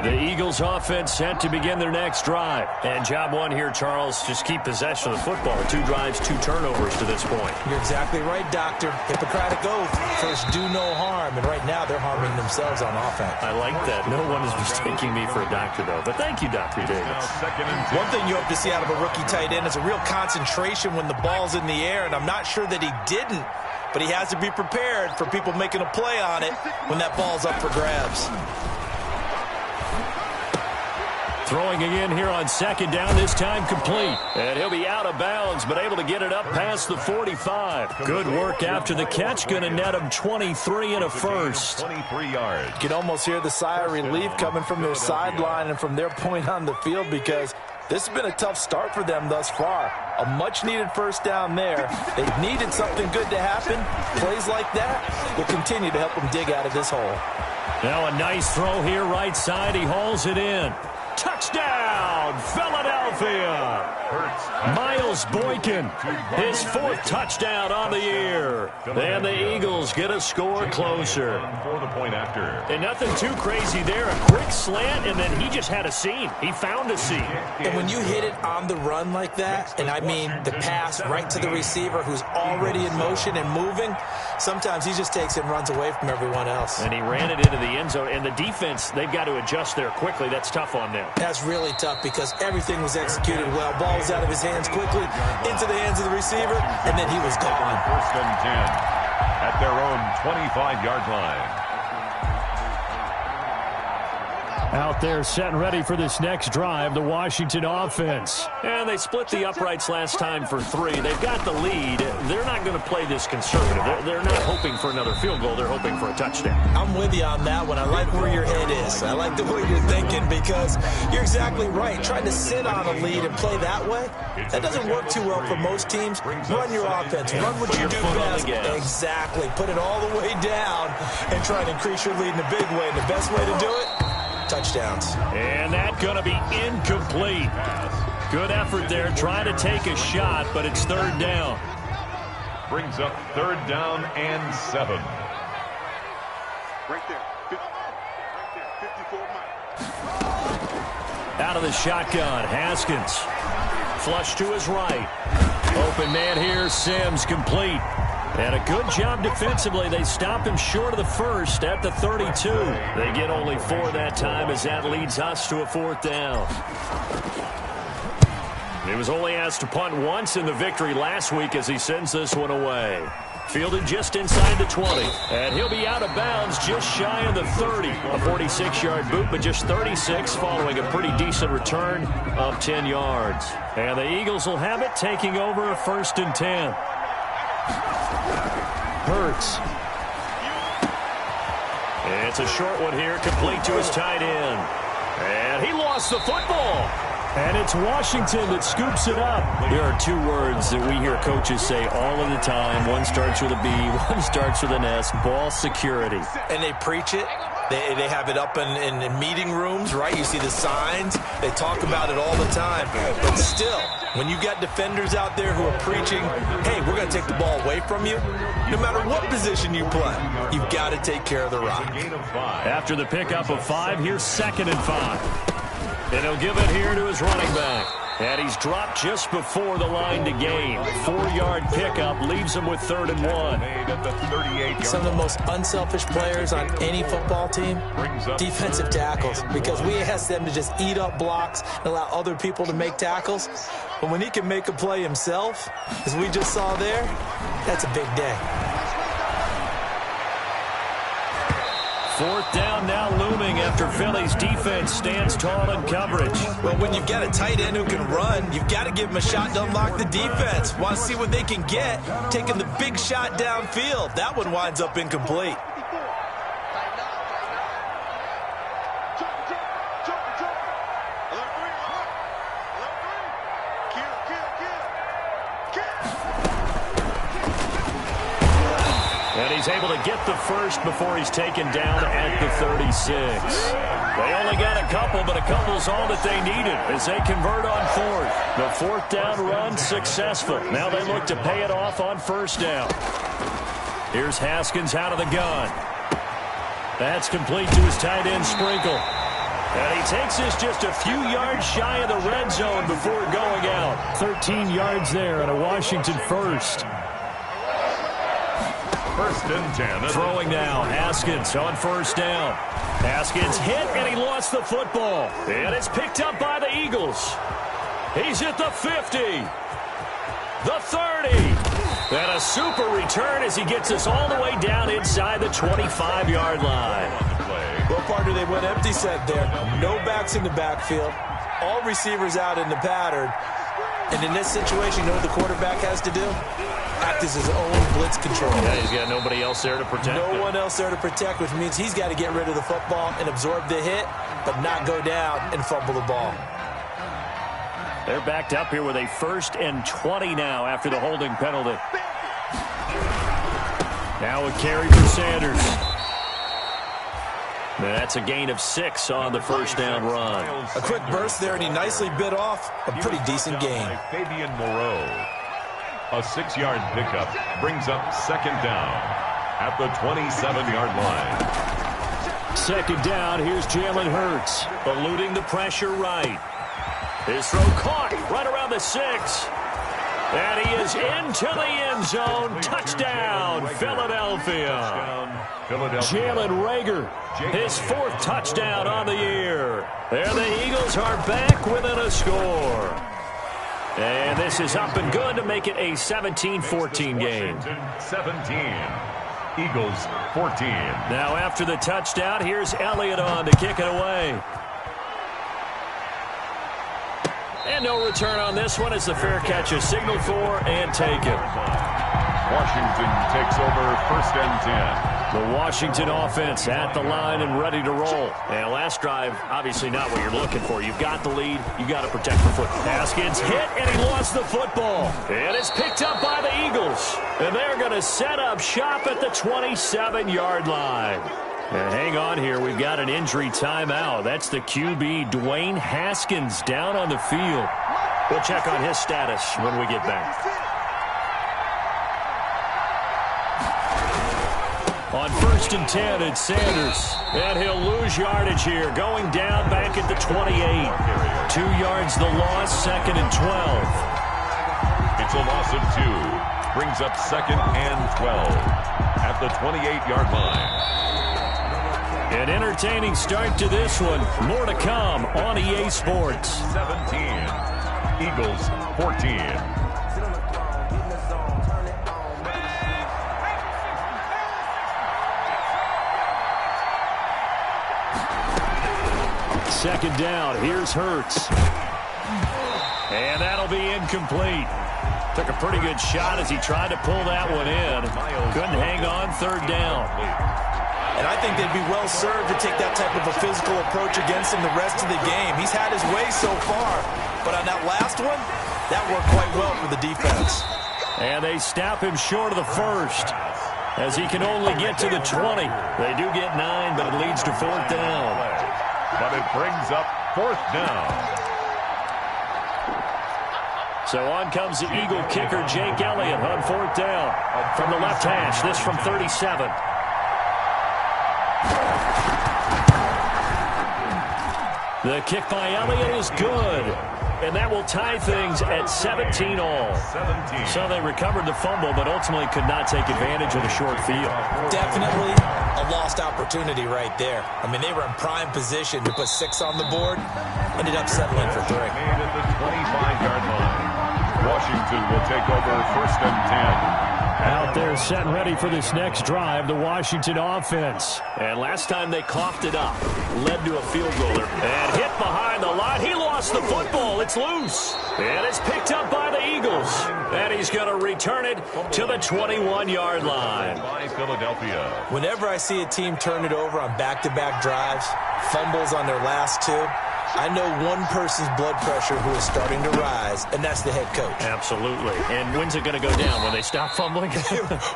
The Eagles offense set to begin their next drive. And job one here, Charles, just keep possession of the football. 2 drives, 2 turnovers to this point. You're exactly right, Doctor. Hippocratic oath. First, do no harm. And right now, they're harming themselves on offense. I like that. No one is mistaking me for a doctor, though. But thank you, Dr. Davis. One thing you hope to see out of a rookie tight end is a real concentration when the ball's in the air. And I'm not sure that he didn't. But he has to be prepared for people making a play on it when that ball's up for grabs. Throwing again here on second down, this time complete. And he'll be out of bounds, but able to get it up past the 45. Good work after the catch. Going to net him 23 and a first. 23 yards. You can almost hear the sigh of relief coming from their sideline and from their point on the field because this has been a tough start for them thus far. A much-needed first down there. They've needed something good to happen. Plays like that will continue to help them dig out of this hole. Now a nice throw here right side. He hauls it in. Touchdown, Philadelphia! Miles Boykin, his 4th touchdown on the year. And the Eagles get a score closer. For the point after. And nothing too crazy there. A quick slant, and then he just had a seam. He found a seam. And when you hit it on the run like that, and I mean the pass right to the receiver who's already in motion and moving, sometimes he just takes it and runs away from everyone else. And he ran it into the end zone. And the defense, they've got to adjust there quickly. That's tough on them. That's really tough because everything was executed well. Ball was out of his hands quickly, into the hands of the receiver, and then he was gone. 1st and 10 at their own 25-yard line. Out there set and ready for this next drive, the Washington offense. And they split the uprights last time for 3. They've got the lead. They're not going to play this conservative. They're not hoping for another field goal. They're hoping for a touchdown. I'm with you on that one. I like where your head is. I like the way you're thinking because you're exactly right. Trying to sit on a lead and play that way, that doesn't work too well for most teams. Run your offense. Run what you do best. Exactly. Put it all the way down and try to increase your lead in a big way. And the best way to do it, touchdowns. And that's going to be incomplete. Good effort there, trying to take a shot, but it's 3rd down. Brings up 3rd down and 7. Right there. 54 miles. Out of the shotgun, Haskins. Flush to his right. Open man here, Sims, complete. And a good job defensively. They stop him short of the 1st at the 32. They get only 4 that time as that leads us to a 4th down. He was only asked to punt once in the victory last week as he sends this one away. Fielded just inside the 20. And he'll be out of bounds just shy of the 30. A 46-yard boot, but just 36 following a pretty decent return of 10 yards. And the Eagles will have it, taking over a 1st and 10. Hurts. It's a short one here, complete to his tight end. And he lost the football. And it's Washington that scoops it up. There are 2 words that we hear coaches say all of the time. One starts with a B, one starts with an S, ball security. And they preach it. They have it up in meeting rooms, right? You see the signs. They talk about it all the time. But still, when you got defenders out there who are preaching, hey, we're going to take the ball away from you, no matter what position you play, you've got to take care of the rock. After the pickup of 5, here's 2nd and 5. And he'll give it here to his running back. And he's dropped just before the line to gain. 4-yard pickup leaves him with 3rd and 1. Some of the most unselfish players on any football team, defensive tackles, because we ask them to just eat up blocks and allow other people to make tackles. But when he can make a play himself, as we just saw there, that's a big day. 4th down now looming after Philly's defense stands tall in coverage. Well, when you've got a tight end who can run, you've got to give him a shot to unlock the defense. Want to see what they can get, taking the big shot downfield. That one winds up incomplete. And he's able to get the 1st before he's taken down at the 36. They only got a couple, but a couple's all that they needed as they convert on 4th. The 4th down run successful. Now they look to pay it off on 1st down. Here's Haskins out of the gun. That's complete to his tight end, Sprinkle. And he takes this just a few yards shy of the red zone before going out. 13 yards there on a Washington first. First and 10. Throwing now, Haskins on first down. Haskins hit, and he lost the football. And it's picked up by the Eagles. He's at the 50. The 30. And a super return as he gets us all the way down inside the 25-yard line. Well, partner, they went empty set there. No backs in the backfield. All receivers out in the pattern. And in this situation, you know what the quarterback has to do? Act as his own blitz control. Yeah, he's got nobody else there to protect. No one else there to protect, which means he's got to get rid of the football and absorb the hit, but not go down and fumble the ball. They're backed up here with a 1st and 20 now after the holding penalty. Now a carry for Sanders. That's a gain of 6 on the first down run. A quick burst there, and he nicely bit off a pretty decent gain. Fabian Moreau. A 6-yard pickup brings up second down at the 27-yard line. Second down, here's Jalen Hurts, eluding the pressure right. His throw caught right around the 6. And he is into the end zone. Touchdown, Philadelphia. Jalen Reagor, his 4th touchdown on the year. And the Eagles are back within a score. And this is up and good to make it a 17-14 game. 17. Eagles 14. Now after the touchdown, here's Elliott on to kick it away. And no return on this one as the fair catch is signaled for and taken. Washington takes over 1st and 10. The Washington offense at the line and ready to roll. And last drive, obviously not what you're looking for. You've got the lead. You've got to protect the football. Haskins hit, and he lost the football. And it's picked up by the Eagles. And they're going to set up shop at the 27-yard line. And hang on here. We've got an injury timeout. That's the QB, Dwayne Haskins, down on the field. We'll check on his status when we get back. On 1st and 10, it's Sanders. And he'll lose yardage here, going down back at the 28. 2 yards the loss, 2nd and 12. It's a loss of 2. Brings up 2nd and 12 at the 28-yard line. An entertaining start to this one. More to come on EA Sports. 17. Eagles 14. Second down, here's Hurts. And that'll be incomplete. Took a pretty good shot as he tried to pull that one in. Couldn't hang on, 3rd down. And I think they'd be well served to take that type of a physical approach against him the rest of the game. He's had his way so far, but on that last one, that worked quite well for the defense. And they snap him short of the 1st as he can only get to the 20. They do get 9, but it leads to 4th down. But it brings up 4th down. So on comes the Eagle kicker, Jake Elliott, on 4th down. From the left hash, this from 37. The kick by Elliott is good. And that will tie things at 17 all. 17. So they recovered the fumble, but ultimately could not take advantage of the short field. Definitely a lost opportunity right there. I mean, they were in prime position to put 6 on the board. Ended up settling for 3. Made at the 25-yard line. Washington will take over 1st and 10. Out there set and ready for this next drive, the Washington offense. And last time they coughed it up, led to a field goal. And hit behind the line. He lost the football. It's loose. And it's picked up by the Eagles. And he's going to return it to the 21-yard line. By Philadelphia. Whenever I see a team turn it over on back-to-back drives, fumbles on their last 2, I know one person's blood pressure who is starting to rise, and that's the head coach. Absolutely. And when's it going to go down? When they stop fumbling?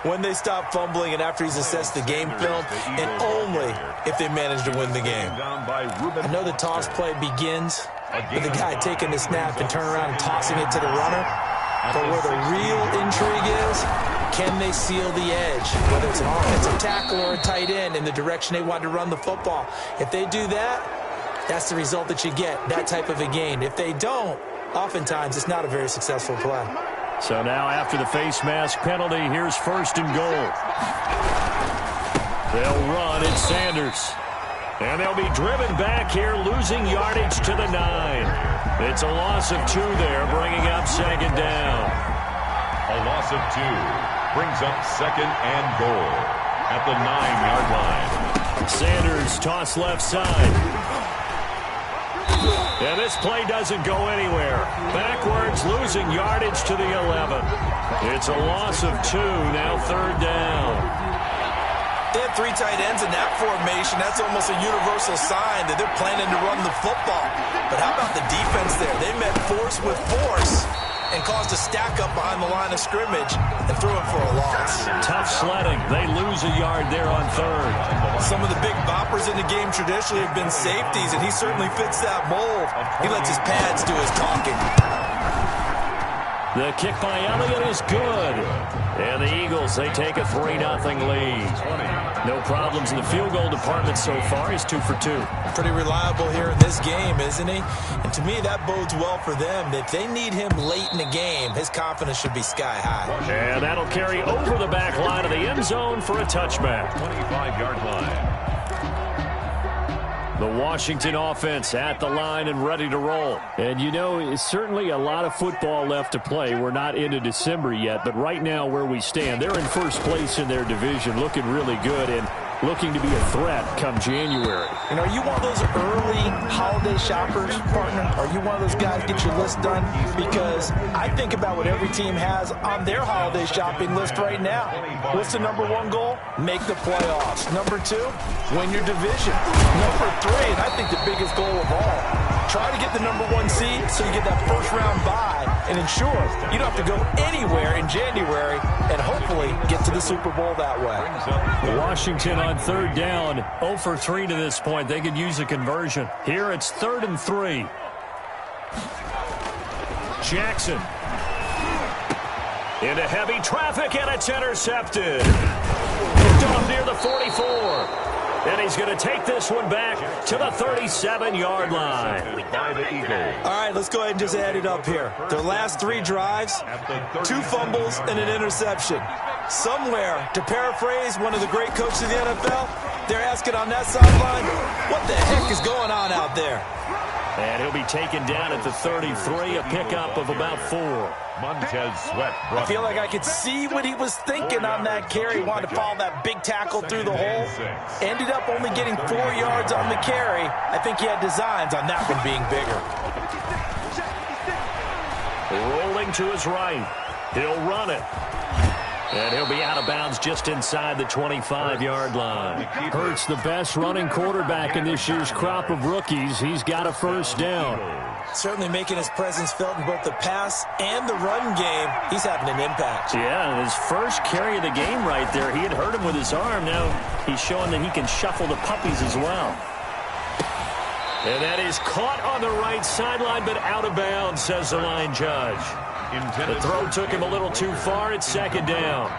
When they stop fumbling and after he's assessed the game film, and only if they manage to win the game. I know the toss play begins with the guy taking the snap and turn around and tossing it to the runner. But where the real intrigue is, can they seal the edge? Whether it's an offensive tackle or a tight end in the direction they want to run the football. If they do that, that's the result that you get, that type of a gain. If they don't, oftentimes it's not a very successful play. So now after the face mask penalty, here's 1st and goal. They'll run. It's Sanders. And they'll be driven back here, losing yardage to the 9. It's a loss of 2 there, bringing up 2nd down. A loss of 2 brings up 2nd and goal at the 9-yard line. Sanders toss left side. And this play doesn't go anywhere. Backwards, losing yardage to the 11. It's a loss of 2, now 3rd down. They have 3 tight ends in that formation. That's almost a universal sign that they're planning to run the football. But how about the defense there? They met force with force and caused a stack up behind the line of scrimmage and threw it for a loss. Tough sledding. They lose a yard there on 3rd. Some of the big boppers in the game traditionally have been safeties, and he certainly fits that mold. He lets his pads do his talking. The kick by Elliott is good. And the Eagles, they take a 3-0 lead. No problems in the field goal department so far. He's 2 for 2. Pretty reliable here in this game, isn't he? And to me, that bodes well for them. If they need him late in the game, his confidence should be sky high. And that'll carry over the back line of the end zone for a touchback. 25-yard line. The Washington offense at the line and ready to roll. And, you know, it's certainly a lot of football left to play. We're not into December yet, but right now where we stand, they're in first place in their division, looking really good and looking to be a threat come January. And are you one of those early holiday shoppers, partner? Are you one of those guys get your list done? Because I think about what every team has on their holiday shopping list right now. What's the number 1 goal? Make the playoffs. Number 2, win your division. Number 3, and I think the biggest goal of all, try to get the number 1 seed so you get that first-round bye and ensure you don't have to go anywhere in January and hopefully get to the Super Bowl that way. Washington on 3rd down, 0 for 3 to this point. They could use a conversion. Here it's 3rd and 3. Jackson. Into heavy traffic, and it's intercepted. Picked off near the 44. And he's going to take this one back to the 37-yard line. By the Eagles. All right, let's go ahead and just add it up here. Their last 3 drives, 2 fumbles and an interception. Somewhere, to paraphrase one of the great coaches of the NFL, they're asking on that sideline, what the heck is going on out there? And he'll be taken down at the 33, a pickup of about 4. Montez Sweat. I feel like I could see what he was thinking on that carry. Wanted to follow that big tackle through the hole. Ended up only getting 4 yards on the carry. I think he had designs on that one being bigger. Rolling to his right. He'll run it. And he'll be out of bounds just inside the 25-yard line. Hurts the best running quarterback in this year's crop of rookies. He's got a 1st down. Certainly making his presence felt in both the pass and the run game. He's having an impact. Yeah, his first carry of the game right there. He had hurt him with his arm. Now he's showing that he can shuffle the puppies as well. And that is caught on the right sideline, but out of bounds, says the line judge. The throw took him a little too far. It's 2nd down.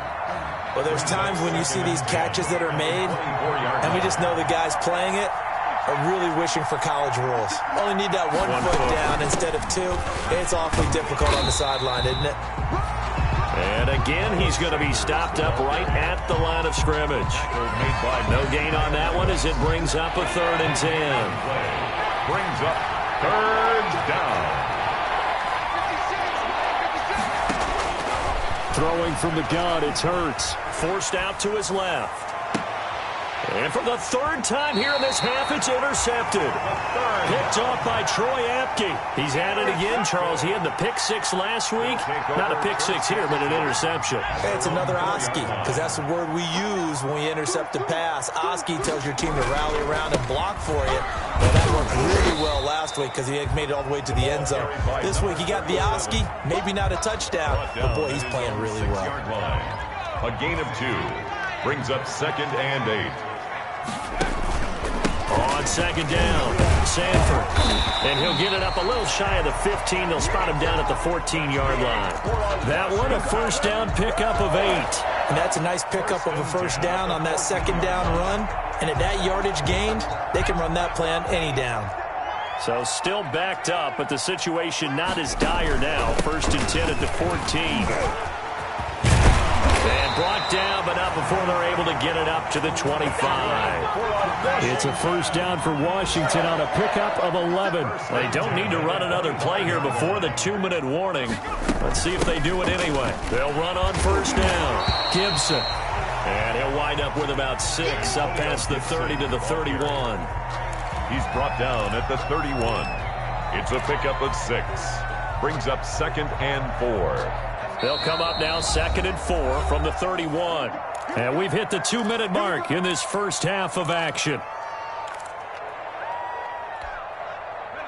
Well, there's times when you see these catches that are made, and we just know the guys playing it are really wishing for college rules. Only need that one foot down instead of 2. It's awfully difficult on the sideline, isn't it? And again, he's going to be stopped up right at the line of scrimmage. No gain on that one as it brings up a 3rd and 10. Brings up 3rd down. Throwing from the gun, it's Hurts. Forced out to his left. And for the 3rd time here in this half, it's intercepted. Picked off by Troy Apke. He's at it again, Charles. He had the pick 6 last week. Not a pick 6 here, but an interception. It's another Oski, because that's the word we use when we intercept a pass. Oski tells your team to rally around and block for you. Well, that worked really well last week because he had made it all the way to the end zone. This week he got the Oski, maybe not a touchdown, but boy, he's playing really well. A gain of 2 brings up 2nd and 8. On 2nd down, Sanford. And he'll get it up a little shy of the 15. They'll spot him down at the 14-yard line. That one, a 1st down pickup of 8. And that's a nice pickup of a 1st down on that 2nd down run. And at that yardage gained, they can run that play on any down. So still backed up, but the situation not as dire now. 1st and 10 at the 14. And brought down, but not before they're able to get it up to the 25. It's a first down for Washington on a pickup of 11. They don't need to run another play here before the 2-minute warning. Let's see if they do it anyway. They'll run on first down. Gibson. And he'll wind up with about 6 up past the 30 to the 31. He's brought down at the 31. It's a pickup of 6. Brings up 2nd and 4. They'll come up now 2nd and 4 from the 31. And we've hit the 2-minute mark in this first half of action.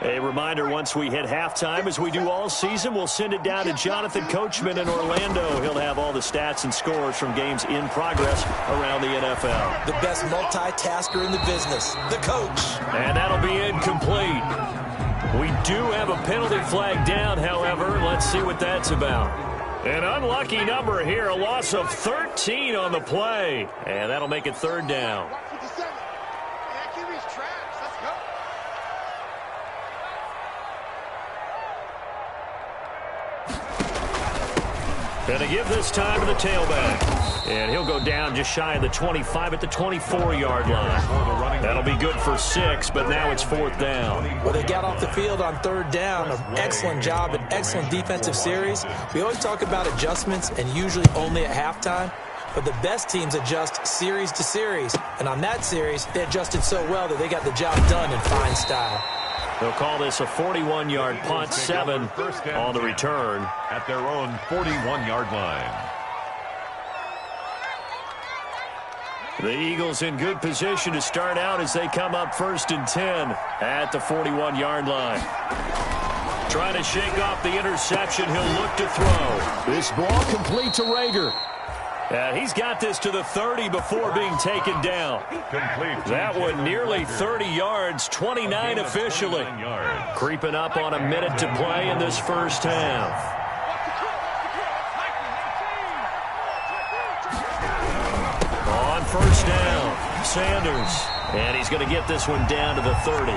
A reminder, once we hit halftime, as we do all season, we'll send it down to Jonathan Coachman in Orlando. He'll have all the stats and scores from games in progress around the NFL. The best multitasker in the business, the coach. And that'll be incomplete. We do have a penalty flag down, however. Let's see what that's about. An unlucky number here, a loss of 13 on the play. And that'll make it 3rd down. Going to give this time to the tailback. And he'll go down just shy of the 25 at the 24-yard line. That'll be good for 6, but now it's 4th down. Well, they got off the field on 3rd down. An excellent job, an excellent defensive series. We always talk about adjustments, and usually only at halftime. But the best teams adjust series to series. And on that series, they adjusted so well that they got the job done in fine style. They'll call this a 41-yard punt, 7 on the return. At their own 41-yard line. The Eagles in good position to start out as they come up 1st and 10 at the 41-yard line. Trying to shake off the interception, he'll look to throw. This ball complete to Rager. And he's got this to the 30 before being taken down. That one nearly 30 yards, 29 officially. Creeping up on a minute to play in this first half. On first down, Sanders. And he's going to get this one down to the 30.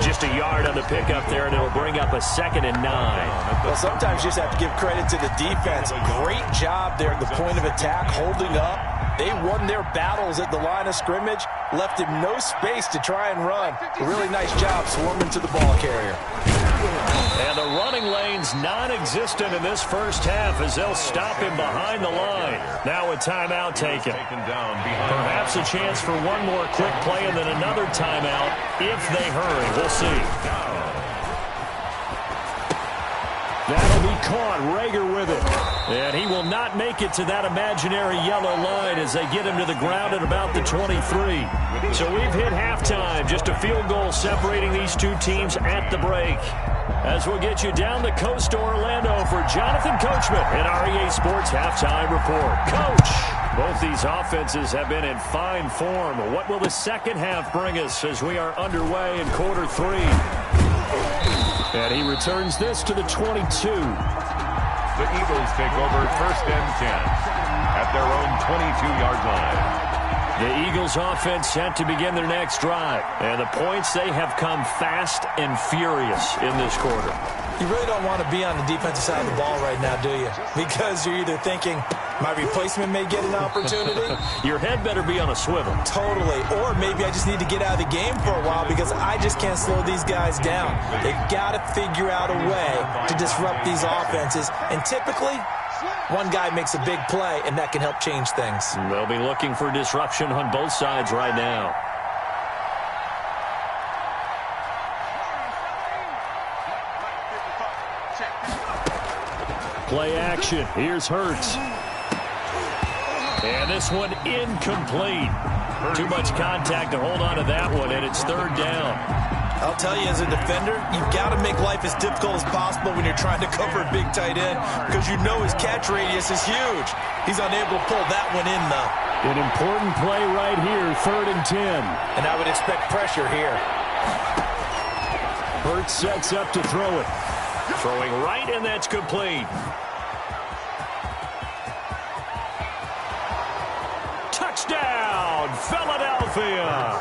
Just a yard on the pickup there, and it'll bring up a 2nd and 9. Well, sometimes you just have to give credit to the defense. Great job there at the point of attack, holding up. They won their battles at the line of scrimmage, left him no space to try and run. A really nice job swarming to the ball carrier. And the running lane's non-existent in this first half as they'll stop him behind the line. Now a timeout taken. Perhaps a chance for one more quick play and then another timeout if they hurry. We'll see. That'll be caught. Rager with it. And he will not make it to that imaginary yellow line as they get him to the ground at about the 23. So we've hit halftime. Just a field goal separating these two teams at the break. As we'll get you down the coast to Orlando for Jonathan Coachman in REA Sports Halftime Report. Coach, both these offenses have been in fine form. What will the second half bring us as we are underway in quarter 3? And he returns this to the 22. The Eagles take over 1st and 10 at their own 22-yard line. The Eagles offense set to begin their next drive. And the points, they have come fast and furious in this quarter. You really don't want to be on the defensive side of the ball right now, do you? Because you're either thinking, my replacement may get an opportunity. Your head better be on a swivel. Totally. Or maybe I just need to get out of the game for a while because I just can't slow these guys down. They've got to figure out a way to disrupt these offenses. And typically, one guy makes a big play, and that can help change things. They'll be looking for disruption on both sides right now. Play action. Here's Hurts. And this one incomplete. Too much contact to hold on to that one, and it's 3rd down. I'll tell you, as a defender, you've got to make life as difficult as possible when you're trying to cover a big tight end because you know his catch radius is huge. He's unable to pull that one in, though. An important play right here, 3rd and 10. And I would expect pressure here. Hurts sets up to throw it. Throwing right, and that's complete. Touchdown, Philadelphia.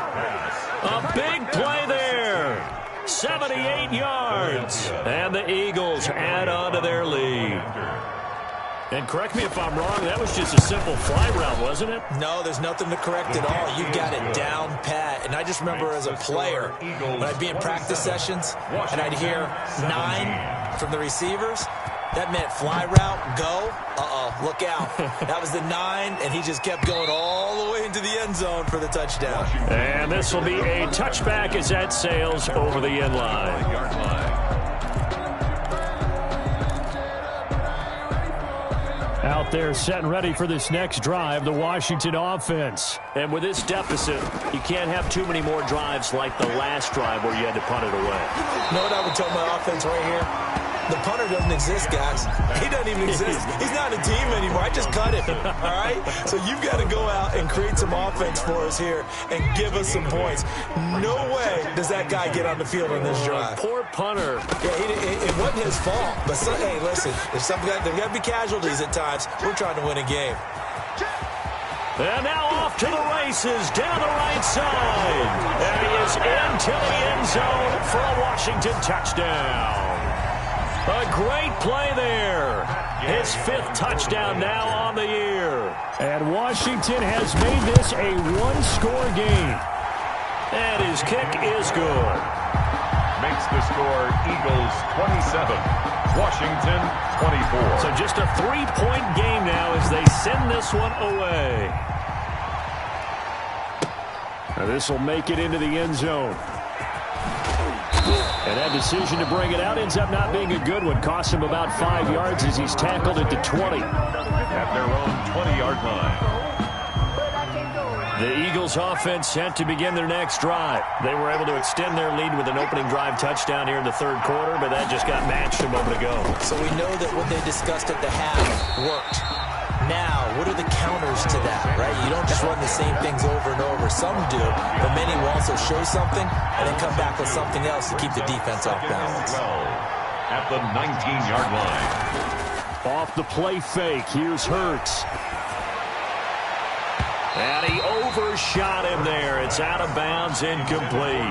A big play there. 78 yards. And the Eagles add on to their lead. And correct me if I'm wrong, that was just a simple fly route, wasn't it? No, there's nothing to correct at all. You've got it down pat. And I just remember as a player, when I'd be in practice sessions and I'd hear 9 from the receivers, that meant fly route, go. Look out. That was the 9, and he just kept going all the way into the end zone for the touchdown. And this will be a touchback as that sails over the end line. Out there set and ready for this next drive, the Washington offense. And with this deficit, you can't have too many more drives like the last drive where you had to punt it away. You know what I would tell my offense right here? The punter doesn't exist, guys. He doesn't even exist. He's not a team anymore. I just cut him, all right? So you've got to go out and create some offense for us here and give us some points. No way does that guy get on the field on this drive. Poor punter. Yeah, it wasn't his fault. But, hey, listen, there's got to be casualties at times. We're trying to win a game. And now off to the races down the right side. And he is into the end zone for a Washington touchdown. A great play there. His 5th touchdown now on the year. And Washington has made this a one-score game. And his kick is good. Makes the score Eagles 27, Washington 24. So just a 3-point game now as they send this one away. Now this will make it into the end zone. And that decision to bring it out ends up not being a good one. Costs him about 5 yards as he's tackled at the 20. At their own 20-yard line. The Eagles offense set to begin their next drive. They were able to extend their lead with an opening drive touchdown here in the 3rd quarter, but that just got matched a moment ago. So we know that what they discussed at the half worked. Now, what are the counters to that, right? You don't just run the same things over and over. Some do, but many will also show something and then come back with something else to keep the defense off balance. At the 19-yard line. Off the play fake, here's Hurts. And he overshot him there. It's out of bounds, incomplete.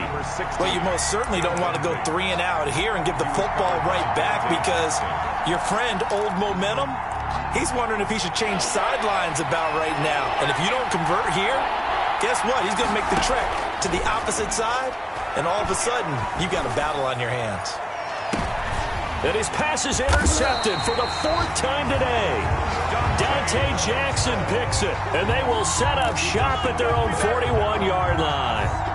Well, you most certainly don't want to go 3 and out here and give the football right back because your friend, Old Momentum, he's wondering if he should change sidelines about right now. And if you don't convert here, guess what? He's going to make the trek to the opposite side, and all of a sudden, you've got a battle on your hands. And his pass is intercepted for the 4th time today. Dante Jackson picks it, and they will set up shop at their own 41-yard line.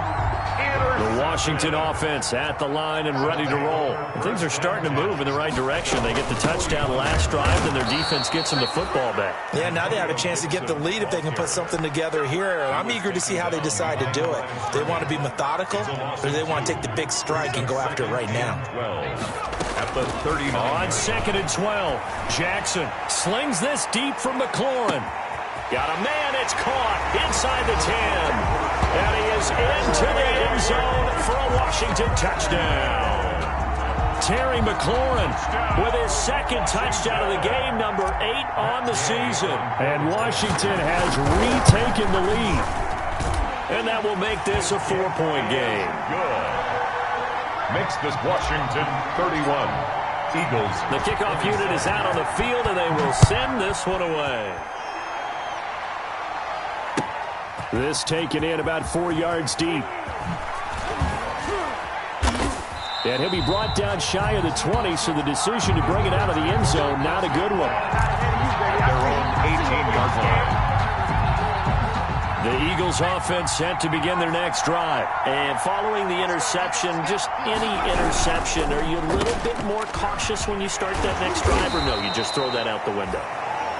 The Washington offense at the line and ready to roll. And things are starting to move in the right direction. They get the touchdown last drive, and their defense gets them the football back. Yeah, now they have a chance to get the lead if they can put something together here. And I'm eager to see how they decide to do it. They want to be methodical, or do they want to take the big strike and go after it right now? 12. At the 39. On 2nd and 12, Jackson slings this deep from McLaurin. Got a man, it's caught inside the 10. And he is into the end zone for a Washington touchdown. Terry McLaurin with his 2nd touchdown of the game, number 8 on the season. And Washington has retaken the lead. And that will make this a 4-point game. Good. Makes this Washington 31. Eagles. The kickoff unit is out on the field, and they will send this one away. This taken in about 4 yards deep. And he'll be brought down shy of the 20, so the decision to bring it out of the end zone, not a good one. At their own 18-yard line. The Eagles offense set to begin their next drive. And following the interception, just any interception, are you a little bit more cautious when you start that next drive, or no, you just throw that out the window?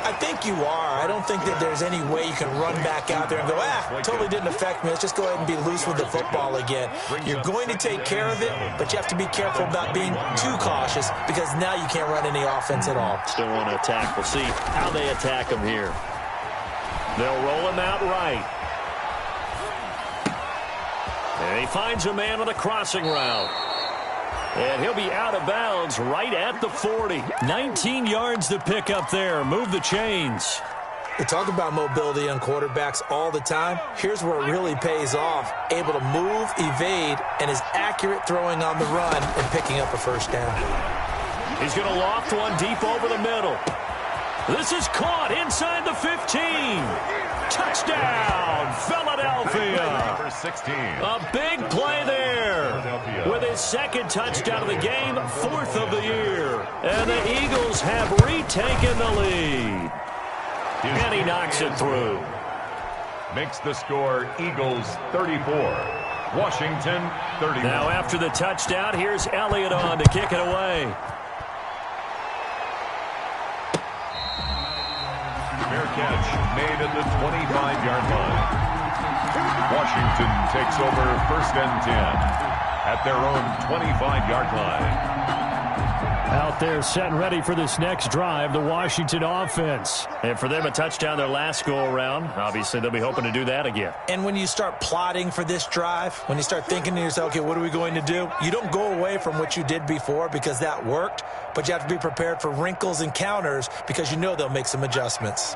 I think you are. I don't think that there's any way you can run back out there and go, totally didn't affect me. Let's just go ahead and be loose with the football again. You're going to take care of it, but you have to be careful about being too cautious because now you can't run any offense at all. Still want to attack. We'll see how they attack him here. They'll roll him out right. And he finds a man on a crossing route. And he'll be out of bounds right at the 40. 19 yards to pick up there. Move the chains. We talk about mobility on quarterbacks all the time. Here's where it really pays off. Able to move, evade, and is accurate throwing on the run and picking up a first down. He's going to loft one deep over the middle. This is caught inside the 15. Touchdown, Philadelphia. Number 16. A big play there. With his second touchdown of the game, fourth of the year. And the Eagles have retaken the lead. And he knocks it through. Makes the score Eagles 34. Washington 31. Now after the touchdown, here's Elliott on to kick it away. Fair catch made at the 25-yard line. Washington takes over 1st and 10 at their own 25-yard line. Out there set and ready for this next drive, the Washington offense. And for them, a touchdown their last go-around. Obviously, they'll be hoping to do that again. And when you start plotting for this drive, when you start thinking to yourself, okay, what are we going to do? You don't go away from what you did before because that worked, but you have to be prepared for wrinkles and counters because you know they'll make some adjustments.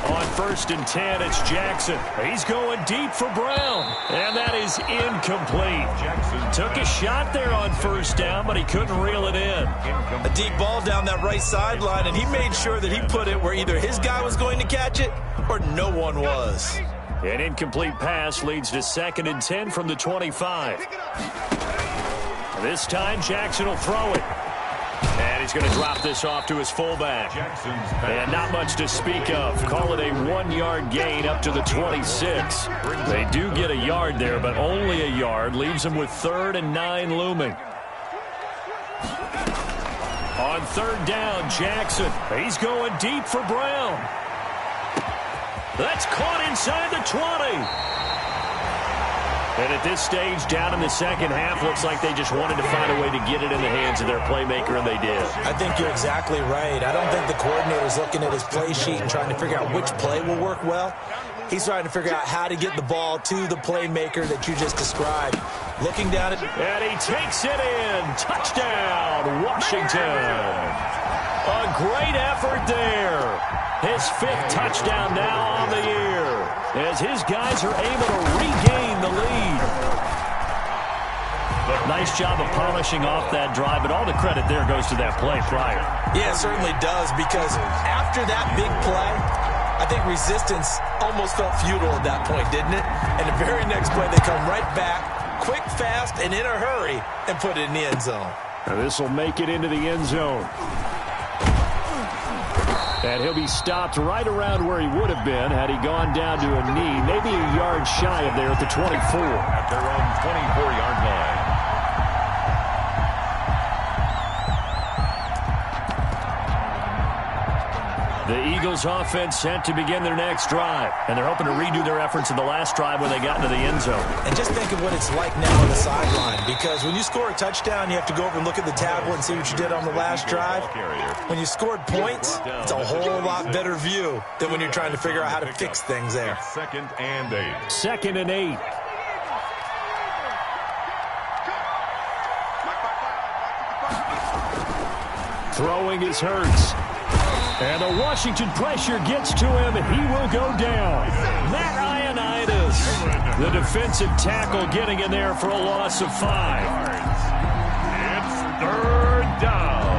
On 1st and 10, it's Jackson. He's going deep for Brown. And that is incomplete. Jackson took a shot there on 1st down, but he couldn't reel it in. A deep ball down that right sideline, and he made sure that he put it where either his guy was going to catch it or no one was. An incomplete pass leads to 2nd and 10 from the 25. This time, Jackson will throw it. And he's going to drop this off to his fullback. And not much to speak of. Call it a 1-yard gain up to the 26. They do get a yard there, but only a yard. Leaves them with 3rd and 9 looming. On 3rd down, Jackson. He's going deep for Brown. That's caught inside the 20. And at this stage, down in the second half, looks like they just wanted to find a way to get it in the hands of their playmaker, and they did. I think you're exactly right. I don't think the coordinator's looking at his play sheet and trying to figure out which play will work well. He's trying to figure out how to get the ball to the playmaker that you just described. Looking down at... And he takes it in. Touchdown, Washington. A great effort there. His 5th touchdown now on the year, as his guys are able to regain the lead. Nice job of polishing off that drive, but all the credit there goes to that play prior. Yeah, it certainly does, because after that big play, I think resistance almost felt futile at that point, didn't it? And the very next play, they come right back, quick, fast, and in a hurry, and put it in the end zone. Now this will make it into the end zone. And he'll be stopped right around where he would have been had he gone down to a knee, maybe a yard shy of there at the 24. At their own 24-yard line. The Eagles offense set to begin their next drive, and they're hoping to redo their efforts in the last drive when they got into the end zone. And just think of what it's like now on the sideline, because when you score a touchdown, you have to go over and look at the tablet and see what you did on the last drive. When you scored points, it's a whole lot better view than when you're trying to figure out how to fix things there. 2nd and 8. 2nd and 8. Throwing is Hurts. And the Washington pressure gets to him, and he will go down. Matt Ioannidis, the defensive tackle, getting in there for a loss of 5. It's 3rd down.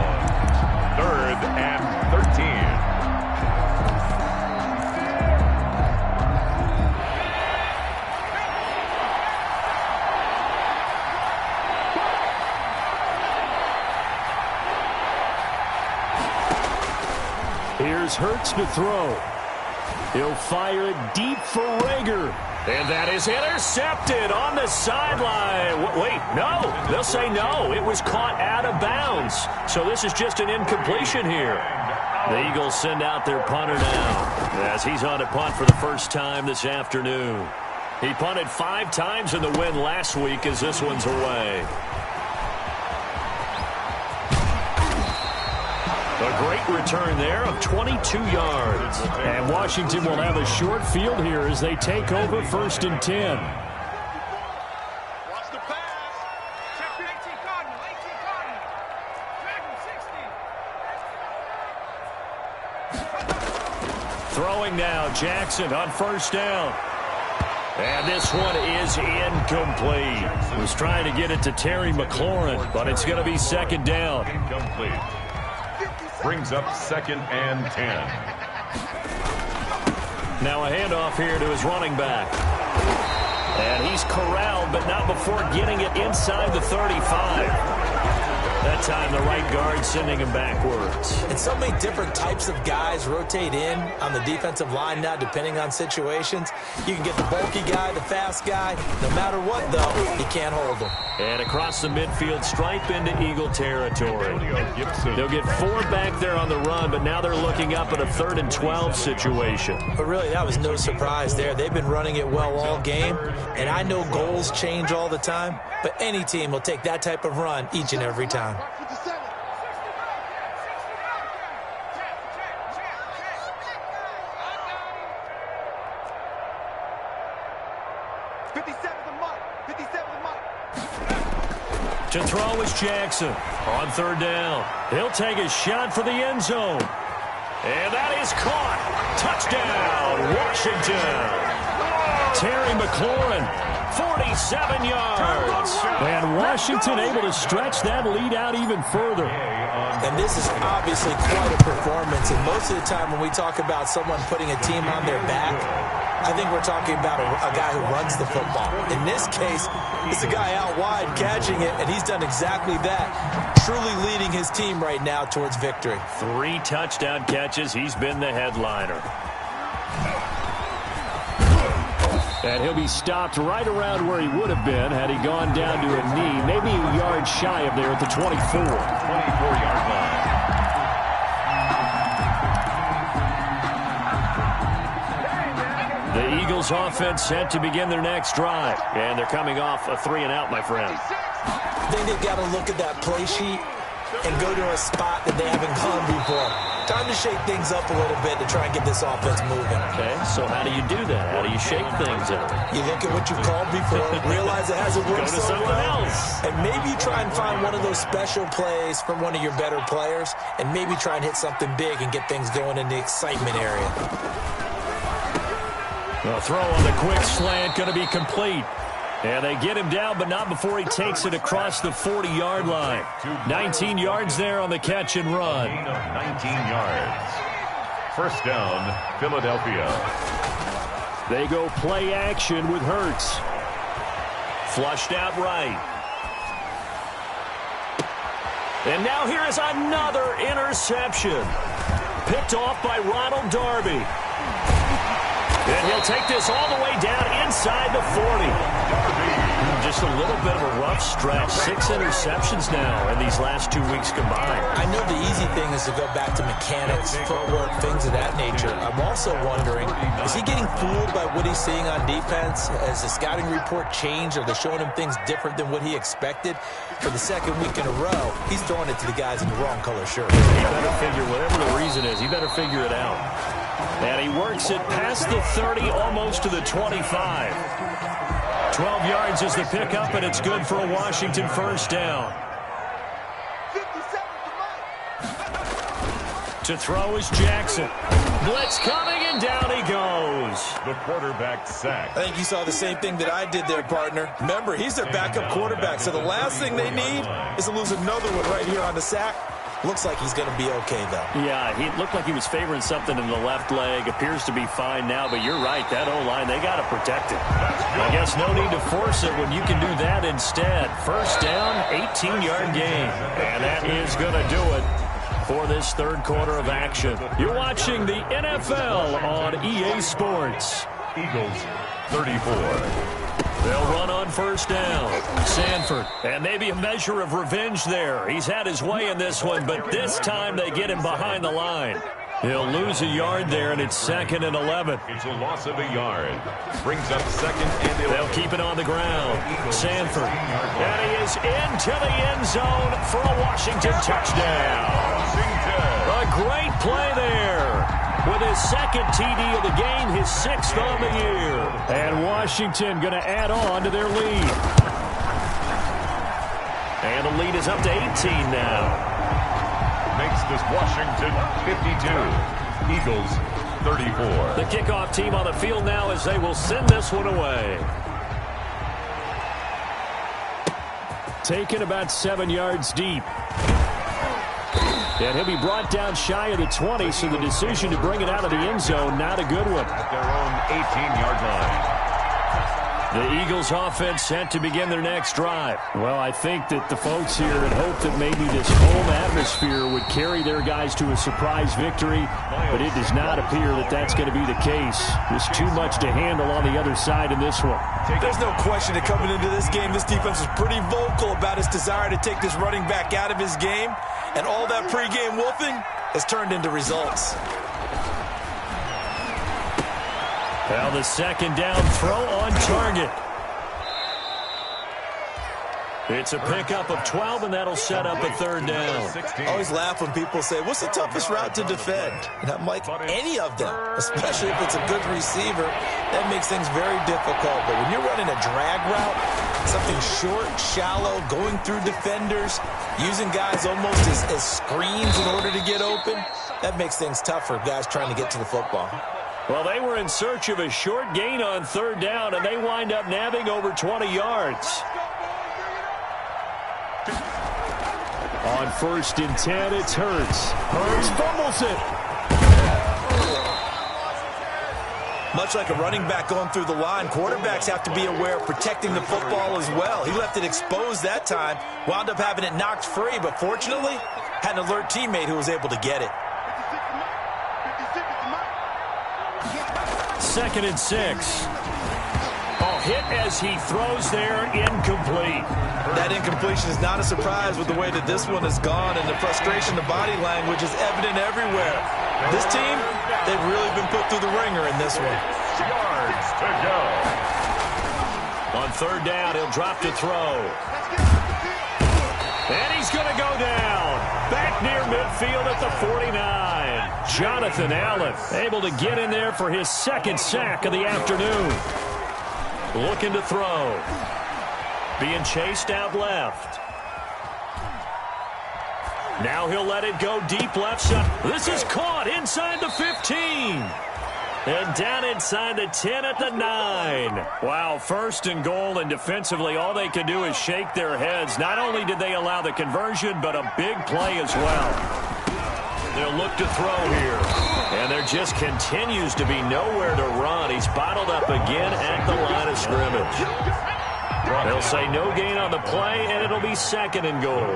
3rd and 13. Here's Hurts to throw. He'll fire it deep for Rager. And that is intercepted on the sideline. Wait, no. They'll say no. It was caught out of bounds. So this is just an incompletion here. The Eagles send out their punter now, as he's on a punt for the first time this afternoon. He punted 5 times in the win last week, as this one's away. A great return there of 22 yards. And Washington will have a short field here as they take over 1st and 10. Watch the pass. Check 18 Cardinal. 18 Cardinal. Drag him 60. throwing now. Jackson on first down. And this one is incomplete. Was trying to get it to Terry McLaurin, but it's going to be second down. Incomplete. Brings up 2nd and 10. Now a handoff here to his running back. And he's corralled, but not before getting it inside the 35. That time the right guard sending him backwards. And so many different types of guys rotate in on the defensive line now, depending on situations. You can get the bulky guy, the fast guy. No matter what, though, you can't hold him. And across the midfield, stripe into Eagle territory. They'll get 4 back there on the run, but now they're looking up at a 3rd and 12 situation. But really, that was no surprise there. They've been running it well all game, and I know goals change all the time, but any team will take that type of run each and every time. To throw is Jackson on 3rd down. He'll take a shot for the end zone. And that is caught. Touchdown, Washington. Terry McLaurin, 47 yards. And Washington able to stretch that lead out even further. And this is obviously quite a performance. And most of the time when we talk about someone putting a team on their back, I think we're talking about a guy who runs the football. In this case, it's a guy out wide catching it, and he's done exactly that, truly leading his team right now towards victory. 3 touchdown catches. He's been the headliner. And he'll be stopped right around where he would have been had he gone down to a knee, maybe a yard shy of there at the 24. 24-yard line. The Eagles offense set to begin their next drive. And they're coming off a 3-and-out, my friend. I think they've got to look at that play sheet and go to a spot that they haven't gone before. Time to shake things up a little bit to try and get this offense moving. Okay, so how do you do that? How do you shake things up? You look at what you've called before, realize it hasn't worked Go to so someone well, else. and maybe you try and find one of those special plays from one of your better players, and maybe try and hit something big and get things going in the excitement area. The throw on the quick slant going to be complete. And they get him down, but not before he takes it across the 40-yard line. 19 yards there on the catch and run. 19 yards. First down, Philadelphia. They go play action with Hurts. Flushed out right. And now here is another interception. Picked off by Ronald Darby. And he'll take this all the way down inside the 40. Just a little bit of a rough stretch. 6 interceptions now in these last 2 weeks combined. I know the easy thing is to go back to mechanics, footwork, things of that nature. I'm also wondering, is he getting fooled by what he's seeing on defense? Has the scouting report changed? Are they showing him things different than what he expected? For the 2nd week in a row, he's throwing it to the guys in the wrong color shirt. He better figure, whatever the reason is, he better figure it out. And he works it past the 30, almost to the 25. 12 yards is the pickup, and it's good for a Washington first down. To throw is Jackson. Blitz coming, and down he goes. The quarterback sack. I think you saw the same thing that I did there, partner. Remember, he's their backup quarterback, so the last thing they need is to lose another one right here on the sack. Looks like he's going to be okay, though. Yeah, he looked like he was favoring something in the left leg. Appears to be fine now, but you're right. That O-line, they got to protect it. I guess no need to force it when you can do that instead. First down, 18-yard gain. And that is going to do it for this 3rd quarter of action. You're watching the NFL on EA Sports. Eagles, 34. They'll run on first down. Sanford. And maybe a measure of revenge there. He's had his way in this one, but this time they get him behind the line. He'll lose a yard there, and it's 2nd and 11. It's a loss of a yard. Brings up 2nd and 11. They'll keep it on the ground. Sanford. And he is into the end zone for a Washington touchdown. A great play there. With his 2nd TD of the game, his 6th on the year. And Washington going to add on to their lead. And the lead is up to 18 now. Makes this Washington 52. Eagles 34. The kickoff team on the field now as they will send this one away. Taken about 7 yards deep. And he'll be brought down shy of the 20, so the decision to bring it out of the end zone, not a good one. At their own 18-yard line. The Eagles offense set to begin their next drive. Well, I think that the folks here had hoped that maybe this home atmosphere would carry their guys to a surprise victory, but it does not appear that that's going to be the case. There's too much to handle on the other side in this one. There's no question that coming into this game, this defense was pretty vocal about its desire to take this running back out of his game, and all that pregame wolfing has turned into results. Well, the second down throw on target. It's a pickup of 12, and that'll set up a third down. I always laugh when people say, what's the toughest route to defend? And I'm like, any of them, especially if it's a good receiver. That makes things very difficult. But when you're running a drag route, something short, shallow, going through defenders, using guys almost as screens in order to get open, that makes things tough for guys trying to get to the football. Well, they were in search of a short gain on third down, and they wind up nabbing over 20 yards. On 1st and 10, it's Hurts. Hurts fumbles it. Much like a running back going through the line, quarterbacks have to be aware of protecting the football as well. He left it exposed that time, wound up having it knocked free, but fortunately, had an alert teammate who was able to get it. 2nd and 6. Hit as he throws there, incomplete. That incompletion is not a surprise with the way that this one has gone, and the frustration, the body language is evident everywhere. This team, they've really been put through the ringer in this one. Yards to go. On third down, he'll drop to throw. And he's going to go down. Back near midfield at the 49. Jonathan Allen able to get in there for his 2nd sack of the afternoon. Looking to throw. Being chased out left. Now he'll let it go deep left side. This is caught inside the 15. And down inside the 10 at the 9. Wow, 1st and goal, and defensively all they can do is shake their heads. Not only did they allow the conversion, but a big play as well. They'll look to throw here. And there just continues to be nowhere to run. He's bottled up again at the line of scrimmage. They'll say no gain on the play, and it'll be 2nd and goal.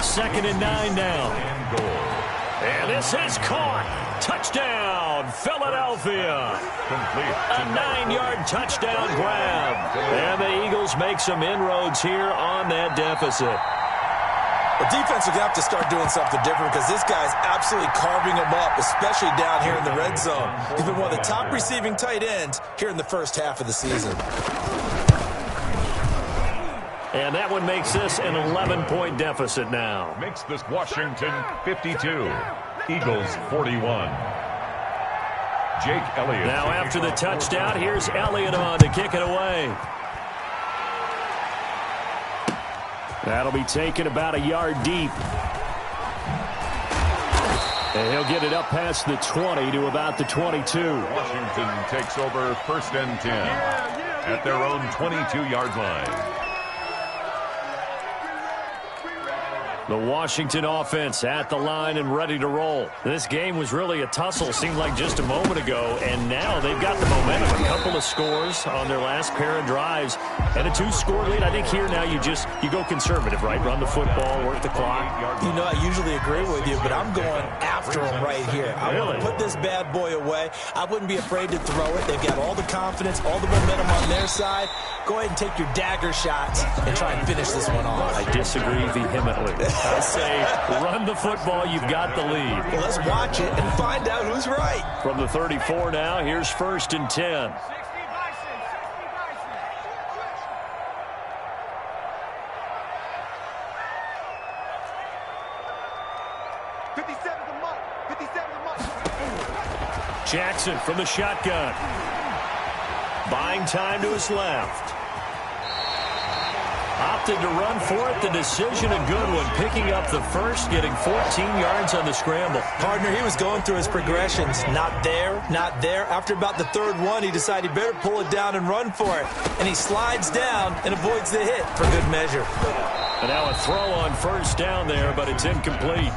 2nd and 9 now. And this is caught. Touchdown, Philadelphia. A 9-yard touchdown grab. And the Eagles make some inroads here on that deficit. The defense will have to start doing something different because this guy's absolutely carving them up, especially down here in the red zone. He's been one of the top receiving tight ends here in the first half of the season. And that one makes this an 11-point deficit now. Makes this Washington 52. Eagles 41. Jake Elliott. Now after the touchdown, here's Elliott on to kick it away. That'll be taken about a yard deep. And he'll get it up past the 20 to about the 22. Washington takes over 1st and 10 at their own 22-yard line. The Washington offense at the line and ready to roll. This game was really a tussle, seemed like just a moment ago, and now they've got the momentum. A couple of scores on their last pair of drives and a 2-score lead. I think here now you go conservative, right? Run the football, work the clock. You know, I usually agree with you, but I'm going after them right here. I want to put this bad boy away. I wouldn't be afraid to throw it. They've got all the confidence, all the momentum on their side. Go ahead and take your dagger shots and try and finish this one off. I disagree vehemently. I say run the football. You've got the lead. Well, let's watch it and find out who's right. From the 34 now, here's 1st and 10. Jackson from the shotgun. Buying time to his left. Opted to run for it. The decision, a good one. Picking up the first, getting 14 yards on the scramble. Partner, he was going through his progressions. Not there, not there. After about the third one, he decided he better pull it down and run for it. And he slides down and avoids the hit for good measure. And now a throw on first down there, but it's incomplete.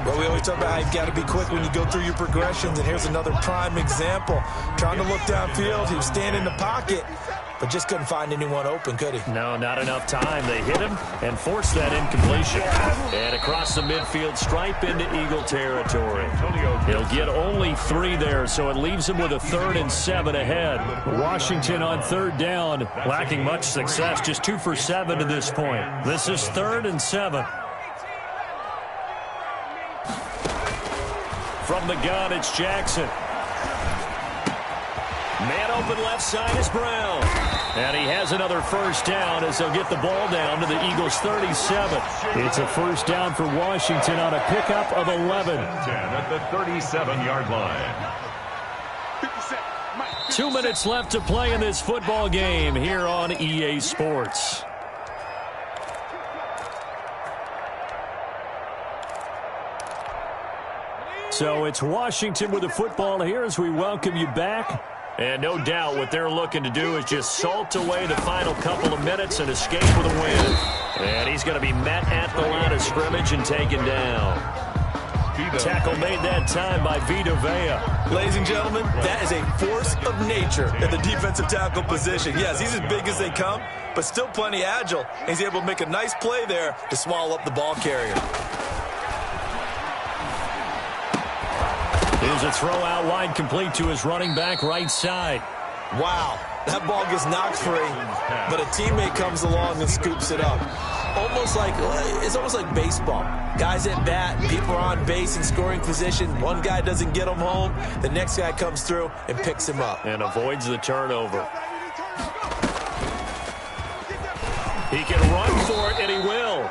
Well, we always talk about how you've got to be quick when you go through your progressions, and here's another prime example. Trying to look downfield, he was standing in the pocket, but just couldn't find anyone open, could he? No, not enough time. They hit him and forced that incompletion. And across the midfield stripe into Eagle territory. He'll get only 3 there, so it leaves him with a 3rd and 7 ahead. Washington on 3rd down, lacking much success, just 2 for 7 to this point. This is 3rd and 7. From the gun, it's Jackson. Man open left side is Brown. And he has another first down as they'll get the ball down to the Eagles' 37. It's a first down for Washington on a pickup of 11. 10 at the 37-yard line. 2 minutes left to play in this football game here on EA Sports. So it's Washington with the football here as we welcome you back. And no doubt what they're looking to do is just salt away the final couple of minutes and escape with a win. And he's going to be met at the line of scrimmage and taken down. Tackle made that time by Vita Vea. Ladies and gentlemen, that is a force of nature in the defensive tackle position. Yes, he's as big as they come, but still plenty agile. He's able to make a nice play there to swallow up the ball carrier. Here's a throw out wide, complete to his running back right side. Wow, that ball gets knocked free, but a teammate comes along and scoops it up. It's almost like baseball. Guys at bat, people are on base in scoring position. One guy doesn't get him home. The next guy comes through and picks him up. And avoids the turnover. He can run for it, and he will.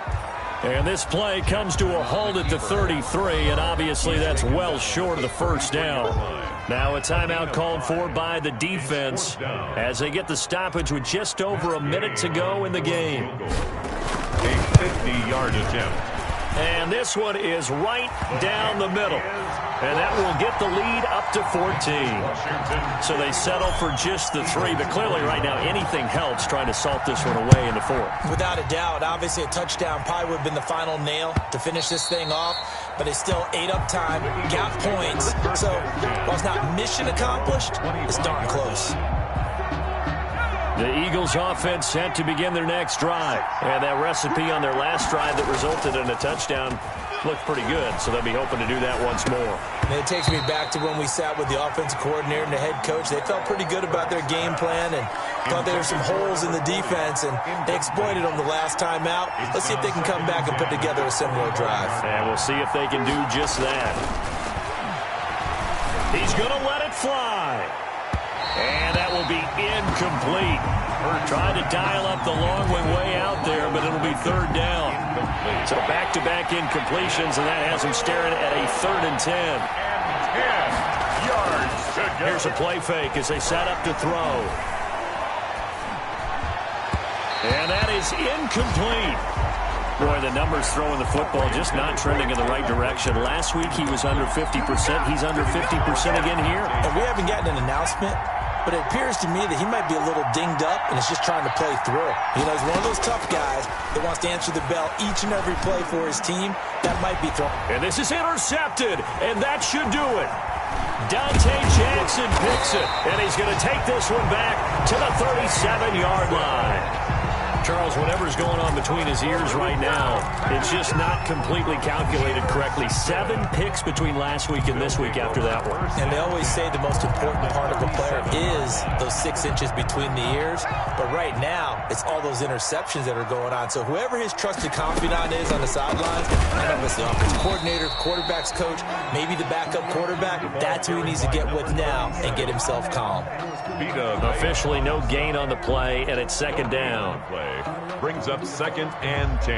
And this play comes to a halt at the 33, and obviously that's well short of the first down. Now a timeout called for by the defense as they get the stoppage with just over a minute to go in the game. A 50-yard attempt. And this one is right down the middle. And that will get the lead up to 14. So they settle for just the 3. But clearly right now anything helps trying to salt this one away in the 4th. Without a doubt, obviously a touchdown probably would have been the final nail to finish this thing off. But it still ate up time, got points. So while it's not mission accomplished, it's darn close. The Eagles offense set to begin their next drive. And that recipe on their last drive that resulted in a touchdown looked pretty good, so they'll be hoping to do that once more. And it takes me back to when we sat with the offensive coordinator and the head coach. They felt pretty good about their game plan and thought there were some holes in the defense, and they exploited them the last time out. Let's see if they can come back and put together a similar drive. And we'll see if they can do just that. He's going to let it fly. And that will be incomplete. Trying to dial up the long way out there, but it'll be 3rd down. So back-to-back incompletions, and that has him staring at a 3rd and 10. And 10 yards to go. Here's a play fake as they set up to throw. And that is incomplete. Boy, the numbers throwing the football just not trending in the right direction. Last week he was under 50%. He's under 50% again here. And we haven't gotten an announcement, but it appears to me that he might be a little dinged up and is just trying to play through. You know, he's one of those tough guys that wants to answer the bell each and every play for his team. That might be thrown. And this is intercepted, and that should do it. Dante Jackson picks it, and he's going to take this one back to the 37-yard line. Charles, whatever's going on between his ears right now, it's just not completely calculated correctly. 7 picks between last week and this week after that one. And they always say the most important part of a player is those 6 inches between the ears. But right now, it's all those interceptions that are going on. So whoever his trusted confidant is on the sidelines, I don't know if it's the offensive coordinator, quarterback's coach, maybe the backup quarterback, that's who he needs to get with now and get himself calm. Officially no gain on the play, and it's 2nd down. Brings up 2nd and 10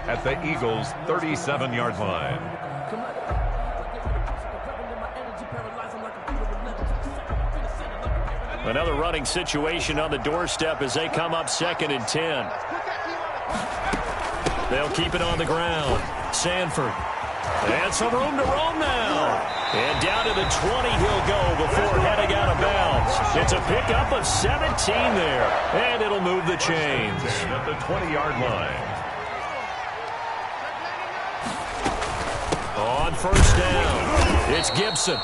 at the Eagles' 37-yard line. Another running situation on the doorstep as they come up 2nd and 10. They'll keep it on the ground. Sanford. And some room to roam now. And down to the 20 he'll go before heading out of bounds. It's a pickup of 17 there. And it'll move the chains. At the 20-yard line. On first down, it's Gibson.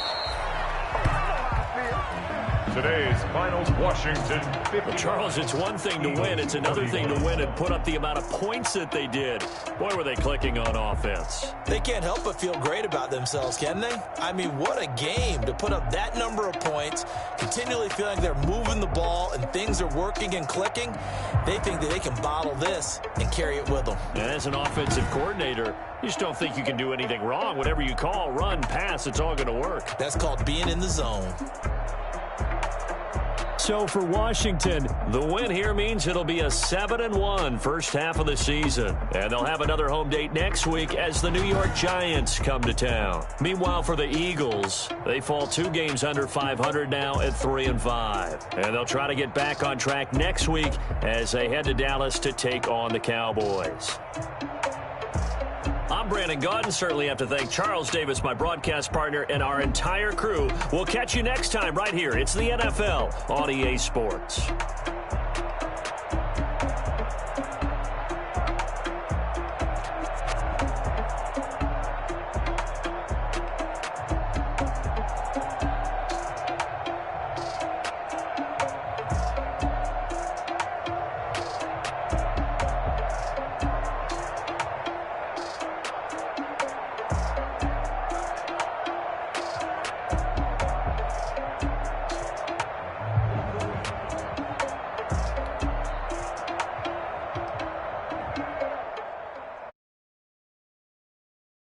Today's finals, Washington 50. Well, Charles, it's one thing to win. It's another thing to win and put up the amount of points that they did. Boy, were they clicking on offense. They can't help but feel great about themselves, can they? I mean, what a game to put up that number of points, continually feeling they're moving the ball and things are working and clicking. They think that they can bottle this and carry it with them. And as an offensive coordinator, you just don't think you can do anything wrong. Whatever you call, run, pass, it's all going to work. That's called being in the zone. So for Washington, the win here means it'll be a 7-1 first half of the season. And they'll have another home date next week as the New York Giants come to town. Meanwhile, for the Eagles, they fall 2 games under 500 now at 3-5. And they'll try to get back on track next week as they head to Dallas to take on the Cowboys. I'm Brandon Gaudin. Certainly have to thank Charles Davis, my broadcast partner, and our entire crew. We'll catch you next time right here. It's the NFL on EA Sports.